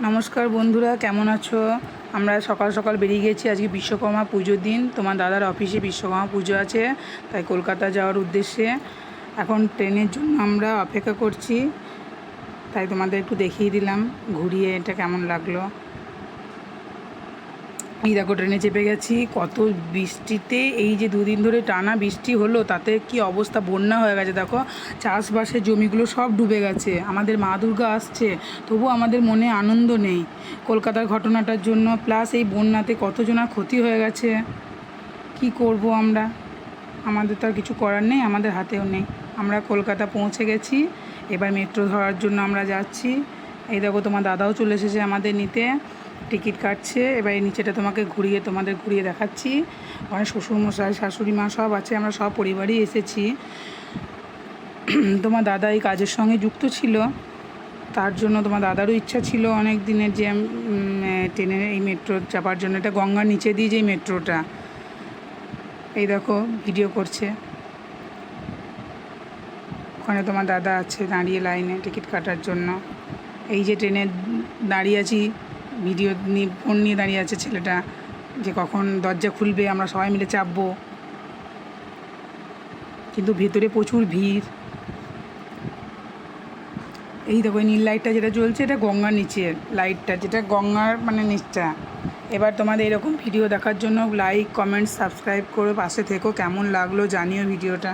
নমস্কার বন্ধুরা, কেমন আছো? আমরা সকাল সকাল বেরিয়ে গেছি। আজকে বিশ্বকর্মা পুজোর দিন। তোমার দাদার অফিসে বিশ্বকর্মা পুজো আছে, তাই কলকাতা যাওয়ার উদ্দেশ্যে এখন ট্রেনের জন্য আমরা অপেক্ষা করছি। তাই তোমাদের একটু দেখিয়ে দিলাম ঘুরিয়ে এটা কেমন লাগলো। এই দেখো ট্রেনে চেপে গেছি। কত বৃষ্টিতে, এই যে দুদিন ধরে টানা বৃষ্টি হলো, তাতে কি অবস্থা, বন্যা হয়ে গেছে। দেখো চাষবাসের জমিগুলো সব ডুবে গেছে। আমাদের মা দুর্গা আসছে, তবু আমাদের মনে আনন্দ নেই কলকাতার ঘটনাটার জন্য। প্লাস এই বন্যাতে কতজনের ক্ষতি হয়ে গেছে। কি করব আমরা? আমাদের তো আর কিছু করার নেই, আমাদের হাতেও নেই। আমরা কলকাতা পৌঁছে গেছি, এবার মেট্রো ধরার জন্য আমরা যাচ্ছি। এই দেখো তোমার দাদাও চলে এসেছে আমাদের নিতে, টিকিট কাটছে। এবার এই নিচেটা তোমাদের ঘুরিয়ে দেখাচ্ছি। ওখানে শ্বশুরমশাই, শাশুড়ি মা সব আছে, আমরা সব পরিবারই এসেছি। তোমার দাদা এই কাজের সঙ্গে যুক্ত ছিল, তার জন্য তোমার দাদারও ইচ্ছা ছিল অনেক দিনের যে ট্রেনের এই মেট্রো চাপার জন্য। এটা গঙ্গার নিচে দিয়ে যে মেট্রোটা, এই দেখো ভিডিও করছে। ওখানে তোমার দাদা আছে দাঁড়িয়ে লাইনে টিকিট কাটার জন্য। এই যে ট্রেনে দাঁড়িয়ে আছি, ভিডিও নিয়ে ফোন নিয়ে দাঁড়িয়ে আছে ছেলেটা, যে কখন দরজা খুলবে আমরা সবাই মিলে চাপবো। কিন্তু ভেতরে প্রচুর ভিড়। এই দেখো নীল লাইটটা যেটা জ্বলছে, এটা গঙ্গার নিচের লাইটটা, যেটা গঙ্গার নিচটা। এবার তোমাদের এরকম ভিডিও দেখার জন্য লাইক, কমেন্ট, সাবস্ক্রাইব করে পাশে থেকো। কেমন লাগলো জানিও ভিডিওটা।